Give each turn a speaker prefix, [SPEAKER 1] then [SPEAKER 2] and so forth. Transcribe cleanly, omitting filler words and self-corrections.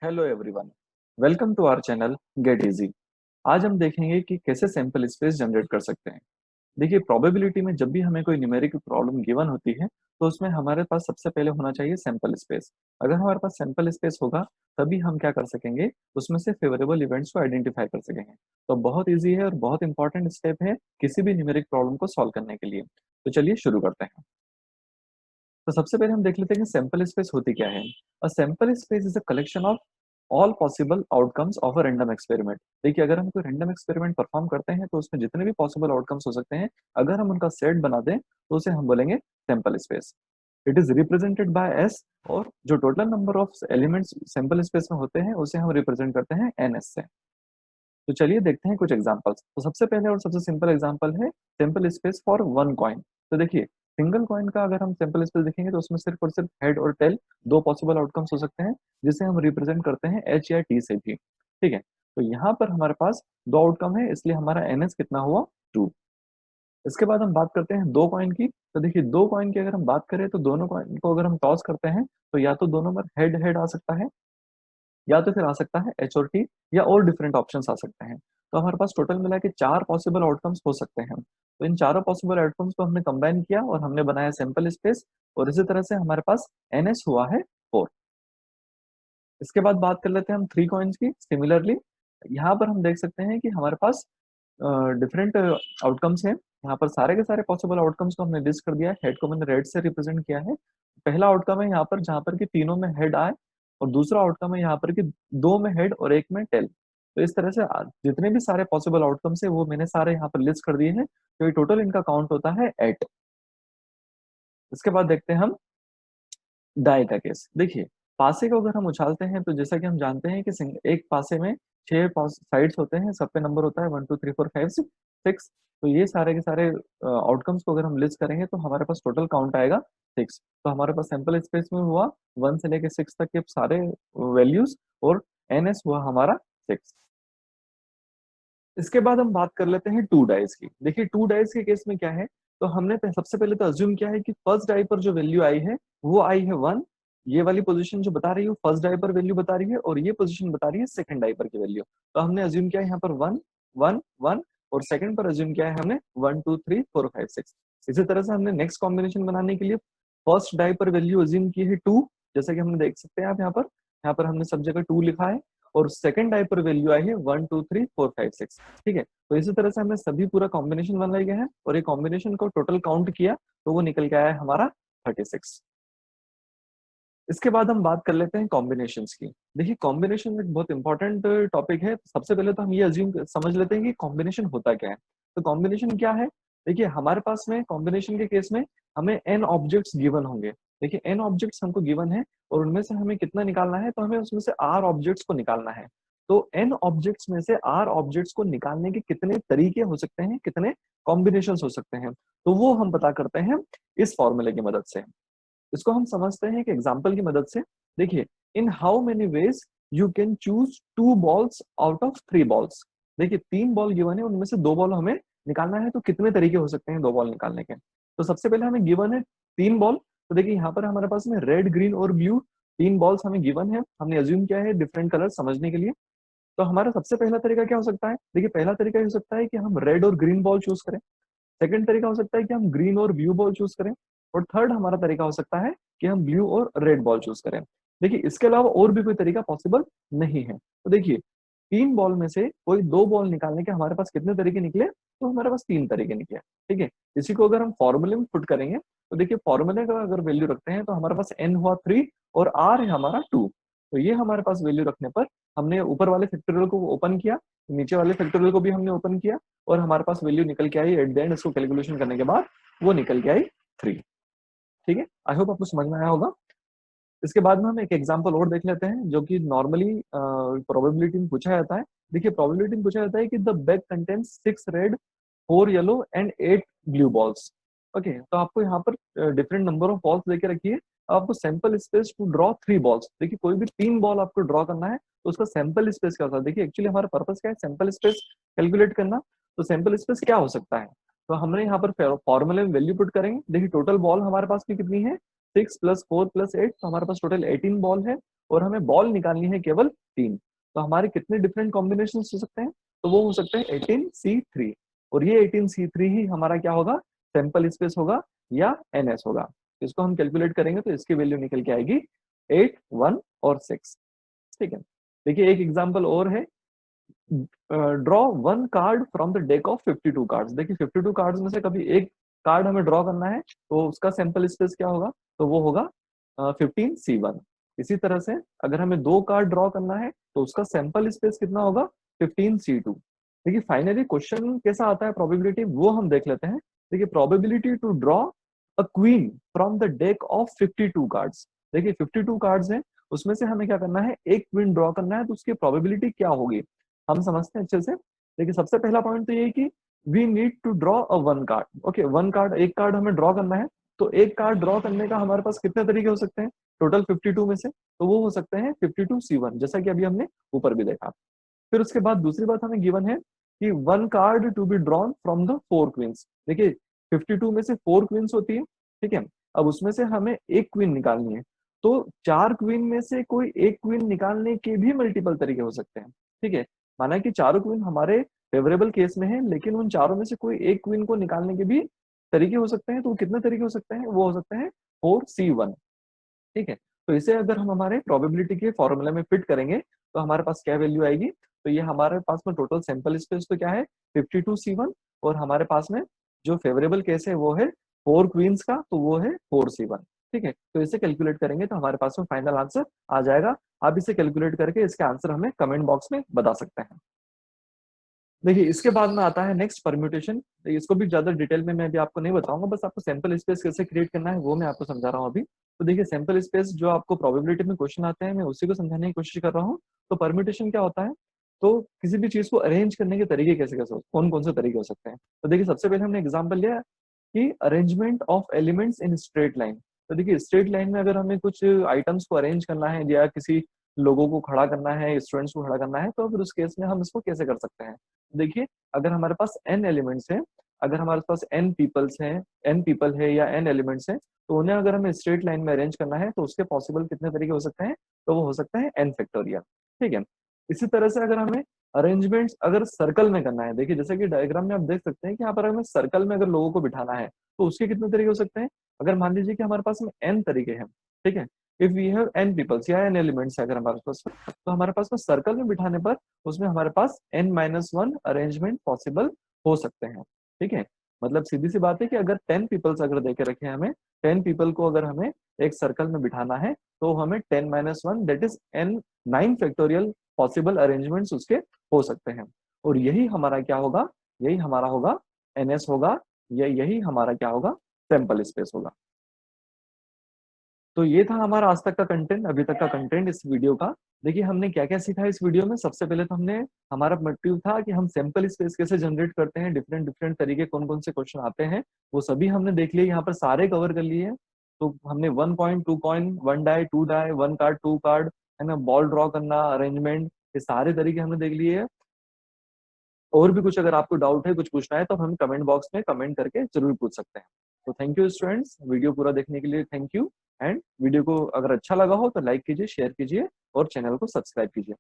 [SPEAKER 1] Hello everyone, welcome to our channel get easy. आज हम देखेंगे कि कैसे सैंपल स्पेस जनरेट कर सकते हैं। देखिए, प्रोबेबिलिटी में जब भी हमें कोई न्यूमेरिकल प्रॉब्लम गिवन होती है तो उसमें हमारे पास सबसे पहले होना चाहिए सैंपल स्पेस। अगर हमारे पास सैंपल स्पेस होगा तभी हम क्या कर सकेंगे, उसमें से फेवरेबल इवेंट्स को आइडेंटिफाई कर सकेंगे। तो बहुत ईजी है और बहुत इंपॉर्टेंट स्टेप है किसी भी न्यूमेरिक प्रॉब्लम को सॉल्व करने के लिए। तो चलिए शुरू करते हैं। तो सबसे पहले हम देख लेते हैं कि सैंपल स्पेस होती क्या है। A sample space is a collection of all possible outcomes of a random experiment. देखिए, अगर हम कोई रैंडम एक्सपेरिमेंट परफॉर्म करते हैं तो उसमें जितने भी पॉसिबल आउटकम्स हो सकते हैं, अगर हम उनका सेट बना दें तो उसे हम बोलेंगे sample space. It is represented by S, और जो total number of elements sample space में होते हैं उसे हम रिप्रेजेंट करते हैं एन एस से। तो चलिए देखते हैं कुछ एग्जांपल्स। तो सबसे पहले और सबसे सिंपल एग्जांपल है simple space for one coin. तो देखिए, सिंगल कॉइन का अगर हम सिंपल स्पेस देखेंगे तो उसमें सिर्फ और सिर्फ हेड और टेल दो पॉसिबल आउटकम्स हो सकते हैं, जिसे हम रिप्रेजेंट करते हैं एच या टी से भी। ठीक है, तो यहाँ पर हमारे पास दो आउटकम है, इसलिए हमारा एनएस कितना हुआ, 2। इसके बाद हम बात करते हैं दो कॉइन की। तो देखिए, दो कॉइन की अगर हम बात करें तो दोनों कॉइन को अगर हम टॉस करते हैं तो या तो दोनों में हेड हेड आ सकता है, या तो फिर आ सकता है एच और टी, या और डिफरेंट ऑप्शंस आ सकते हैं। तो हमारे पास टोटल मिला के चार पॉसिबल आउटकम्स हो सकते हैं। तो इन चारों पॉसिबल आउटकम्स को हमने कंबाइन किया और हमने बनाया सैंपल स्पेस, और इसी तरह से हमारे पास एनएस हुआ है 4। इसके बाद बात कर लेते हैं हम थ्री कॉइन्स की। सिमिलरली यहाँ पर हम देख सकते हैं कि हमारे पास डिफरेंट आउटकम्स हैं। यहाँ पर सारे के सारे पॉसिबल आउटकम्स को हमने लिस्ट कर दिया है। हेड को मैंने रेड से रिप्रेजेंट किया है। पहला आउटकम है यहाँ पर जहाँ पर कि तीनों में हेड आए, और दूसरा आउटकम है यहाँ पर कि दो में हेड और एक में टेल। तो इस तरह से जितने भी सारे पॉसिबल आउटकम्स है वो मैंने सारे यहाँ पर लिस्ट कर दिए हैं। तो ये टोटल इनका काउंट होता है 8। इसके बाद देखते हैं हम दाएं का केस। देखिए, पासे को अगर हम उछालते हैं तो जैसा कि हम जानते हैं कि एक पासे में छह साइड्स होते हैं, सब पे नंबर होता है 1 2 3 4 5 6। तो ये सारे के सारे आउटकम्स को अगर हम लिस्ट करेंगे तो हमारे पास टोटल काउंट आएगा 6। तो हमारे पास सैंपल स्पेस में हुआ 1 से लेके 6 तक के सारे वैल्यूज, और एनएस हुआ हमारा 6। इसके बाद हम बात कर लेते हैं टू डाइस की। देखिए, टू डाइस के केस में क्या है, तो हमने सबसे पहले तो अज्यूम किया है कि फर्स्ट डाई पर जो वैल्यू आई है वो आई है 1। ये वाली पोजीशन जो बता रही है फर्स्ट डाई पर वैल्यू बता रही है, और ये पोजीशन बता रही है सेकंड डाई पर की वैल्यू। तो हमने अज्यूम किया है यहाँ पर 1 1 1, और सेकंड पर अज्यूम किया है हमने 1 2 3 4 5 6। इसी तरह से हमने नेक्स्ट कॉम्बिनेशन बनाने के लिए फर्स्ट डाई पर वैल्यू अज्यूम की है 2, जैसा कि हम देख सकते हैं आप यहाँ पर हमने सब जगह 2 लिखा है, और सेकंड डाई पर वैल्यू आई है 1 2 3 4 5 6। ठीक है, तो इसी तरह से हमने सभी पूरा कॉम्बिनेशन बनाया गया है, और ये कॉम्बिनेशन को टोटल काउंट किया तो वो निकल के आया है हमारा 36। इसके बाद हम बात कर लेते हैं कॉम्बिनेशंस की। देखिए, कॉम्बिनेशन एक बहुत इंपॉर्टेंट टॉपिक है। सबसे पहले तो हम ये अज्यूम समझ लेते हैं कि कॉम्बिनेशन होता क्या है। तो कॉम्बिनेशन क्या है, देखिए हमारे पास में कॉम्बिनेशन के केस में हमें एन ऑब्जेक्ट्स गिवन होंगे। देखिए, एन ऑब्जेक्ट्स हमको गिवन है, और उनमें से हमें कितना निकालना है, तो हमें उसमें से आर ऑब्जेक्ट्स को निकालना है। तो एन ऑब्जेक्ट्स में से आर ऑब्जेक्ट्स को निकालने के कितने तरीके हो सकते हैं, कितने कॉम्बिनेशन हो सकते हैं, तो वो हम पता करते हैं इस फॉर्मूले की मदद से। इसको हम समझते हैं एक एग्जाम्पल की मदद से। देखिए, in how many ways you can choose two balls out of three balls. देखिए, तीन बॉल गिवन है, उनमें से दो बॉल हमें निकालना है, तो कितने तरीके हो सकते हैं दो बॉल निकालने के। तो सबसे पहले हमें गिवन है तीन बॉल। तो देखिए, यहाँ पर हमारे पास में रेड ग्रीन और ब्लू तीन बॉल्स हमें गिवन है। हमने अज्यूम किया है डिफरेंट कलर समझने के लिए। तो हमारा सबसे पहला तरीका क्या हो सकता है, देखिए पहला तरीका ये हो सकता है कि हम रेड और ग्रीन बॉल चूज करें। सेकंड तरीका हो सकता है कि हम ग्रीन और ब्लू बॉल चूज करें। और थर्ड हमारा तरीका हो सकता है कि हम ब्लू और रेड बॉल चूज करें। देखिए, इसके अलावा और भी कोई तरीका पॉसिबल नहीं है। तो देखिए, तीन बॉल में से कोई दो बॉल निकालने के हमारे पास कितने तरीके निकले, तो हमारे पास तीन तरीके निकले। ठीक है, इसी को अगर हम फॉर्मूले में पुट करेंगे तो देखिए, फॉर्मूले का अगर वैल्यू रखते हैं तो हमारे पास एन हुआ 3, और आर है हमारा 2। तो ये हमारे पास वैल्यू रखने पर हमने ऊपर वाले फैक्टोरियल को ओपन किया, नीचे वाले फैक्टोरियल को भी हमने ओपन किया, और हमारे पास वैल्यू निकल के आई एट द एंड। इसको कैलकुलेशन करने के बाद वो निकल के आई 3। ठीक है, आई होप आपको समझ में आया होगा। इसके बाद में हम एक एग्जांपल और देख लेते हैं, जो कि नॉर्मली प्रोबेबिलिटी में पूछा जाता है। देखिए, प्रोबेबिलिटी में पूछा जाता है कि the bag contains 6 red 4 yellow and 8 blue balls. Okay, तो आपको यहाँ पर डिफरेंट नंबर ऑफ बॉल्स देके रखिए। आपको sample space to draw 3 balls. देखिए, कोई भी तीन बॉल आपको ड्रॉ करना है तो उसका सैंपल स्पेस क्या होता है। देखिए, एक्चुअली हमारा पर्पस क्या है, सैंपल स्पेस कैलकुलेट करना। तो सैंपल स्पेस क्या हो सकता है, तो हमने यहाँ पर फॉर्मूले में वैल्यू पुट करेंगे। देखिए, टोटल बॉल हमारे पास की कितनी है, 6 + 4 + 8, तो हमारे पास टोटल 18 बॉल है। और हमें बॉल निकालनी है केवल 3। तो हमारे कितने डिफरेंट कॉम्बिनेशन हो सकते हैं? तो वो हो सकते हैं 18C3, और ये 18C3 ही हमारा क्या होगा? सैंपल स्पेस होगा या NS होगा। इसको हम कैलकुलेट करेंगे तो इसकी वैल्यू निकल के आएगी 8, 1 और 6। ठीक है, देखिए एक एग्जांपल और है, draw one card from the deck of 52 cards. देखिए 52 कार्ड्स में से कभी एक कार्ड हमें ड्रॉ करना है, तो उसका सैंपल स्पेस क्या होगा? तो वो होगा 15C1। इसी तरह से अगर हमें 2 कार्ड ड्रॉ करना है तो उसका सैंपल स्पेस कितना होगा? 15C2। देखिए फाइनली क्वेश्चन कैसा आता है प्रोबेबिलिटी, वो हम देख लेते हैं। देखिए probability to draw a queen from the deck of 52 cards. देखिए 52 कार्ड्स हैं, उसमें से हमें क्या करना है? एक क्वीन ड्रॉ करना है, तो उसकी प्रोबेबिलिटी क्या होगी हम समझते हैं अच्छे से। देखिए सबसे पहला पॉइंट तो ये है कि we need to draw a one card. Okay, one card, एक कार्ड हमें ड्रॉ करना है। तो एक कार्ड ड्रॉ करने का हमारे पास कितने तरीके हो सकते हैं टोटल 52 में से? तो वो हो सकते हैं 52C1, जैसा कि अभी हमने ऊपर भी देखा। फिर उसके बाद दूसरी बात हमें गिवन है कि one card to be drawn from the 4 queens. देखिए 52 में से 4 क्वींस होती है, ठीक है। अब उसमें से हमें एक क्वीन निकालनी है, तो 4 क्वीन में से कोई एक क्वीन निकालने के भी मल्टीपल तरीके हो सकते हैं, ठीक है। माना कि चारों क्वीन हमारे फेवरेबल केस में है, लेकिन उन चारों में से कोई एक क्वीन को निकालने के भी तरीके हो सकते हैं। तो कितने तरीके हो सकते हैं? वो हो सकते हैं 4C1, ठीक है। तो इसे अगर हम हमारे प्रोबेबिलिटी के फॉर्मूले में फिट करेंगे तो हमारे पास क्या वैल्यू आएगी? तो ये हमारे पास में टोटल सैंपल स्पेस तो क्या है? 52C1, और हमारे पास में जो फेवरेबल केस है वो है 4 क्वींस का, तो वो है 4C1, ठीक है। तो इसे कैलकुलेट करेंगे तो हमारे पास में फाइनल आंसर आ जाएगा। आप इसे कैलकुलेट करके इसका आंसर हमें कमेंट बॉक्स में बता सकते हैं। देखिए इसके बाद में आता है नेक्स्ट परम्यूटेशन। इसको भी ज्यादा डिटेल में मैं अभी आपको नहीं बताऊंगा, बस आपको सैंपल स्पेस कैसे क्रिएट करना है वो मैं आपको समझा रहा हूँ अभी। तो देखिए सैंपल स्पेस जो आपको प्रोबेबिलिटी में क्वेश्चन आते हैं, मैं उसी को समझाने की कोशिश कर रहा हूँ। तो परम्यूटेशन क्या होता है? तो किसी भी चीज को अरेंज करने के तरीके कैसे कैसे कौन कौन से तरीके हो सकते हैं? तो देखिए सबसे पहले हमने एग्जाम्पल लिया कि arrangement of elements in straight line. तो देखिए स्ट्रेट लाइन में अगर हमें कुछ आइटम्स को अरेंज करना है या किसी लोगों को खड़ा करना है, स्टूडेंट्स को खड़ा करना है, तो फिर उस केस में हम इसको कैसे कर सकते हैं? देखिए अगर हमारे पास n एलिमेंट्स हैं, अगर हमारे पास n पीपल्स हैं, n पीपल है या n एलिमेंट्स हैं, तो उन्हें अगर हमें स्ट्रेट लाइन में अरेंज करना है तो उसके पॉसिबल कितने तरीके हो सकते हैं? तो वो हो सकता है n फैक्टोरियल, ठीक है। इसी तरह से अगर हमें अरेंजमेंट्स अगर सर्कल में करना है, देखिए जैसे कि डायग्राम में आप देख सकते हैं कि यहाँ पर हमें सर्कल में अगर लोगों को बिठाना है तो उसके कितने तरीके हो सकते हैं? अगर मान लीजिए कि हमारे पास में n तरीके हैं, ठीक है, if we have n peoples या n एलिमेंट्स है अगर हमारे पास, तो हमारे पास में सर्कल में बिठाने पर उसमें हमारे पास n-1 अरेंजमेंट पॉसिबल हो सकते हैं, ठीक है। मतलब सीधी सी बात है कि अगर 10 पीपल्स अगर देके रखे हैं, हमें 10 पीपल को अगर हमें एक सर्कल में बिठाना है तो हमें 10-1 that is n 9 factorial possible arrangements उसके हो सकते हैं। और यही हमारा क्या होगा? यही हमारा होगा ns होगा, या यही हमारा क्या होगा? सैंपल स्पेस होगा। तो ये था हमारा आज तक का कंटेंट, अभी तक का कंटेंट इस वीडियो का। देखिए हमने क्या क्या सीखा इस वीडियो में। सबसे पहले तो हमने, हमारा मोटिव था कि हम सैंपल स्पेस कैसे जनरेट करते हैं, डिफरेंट डिफरेंट तरीके कौन कौन से क्वेश्चन आते हैं वो सभी हमने देख लिए, यहाँ पर सारे कवर कर लिए हैं। तो हमने 1 coin, 2 coin, 1 die, 2 die, 1 card, 2 card, है ना, बॉल ड्रॉ करना, अरेंजमेंट, ये सारे तरीके हमने देख लिए हैं। और भी कुछ अगर आपको डाउट है, कुछ पूछना है, तो हम कमेंट बॉक्स में कमेंट करके जरूर पूछ सकते हैं। तो थैंक यू स्टूडेंट्स, वीडियो पूरा देखने के लिए थैंक यू। एंड वीडियो को अगर अच्छा लगा हो तो लाइक कीजिए, शेयर कीजिए और चैनल को सब्सक्राइब कीजिए।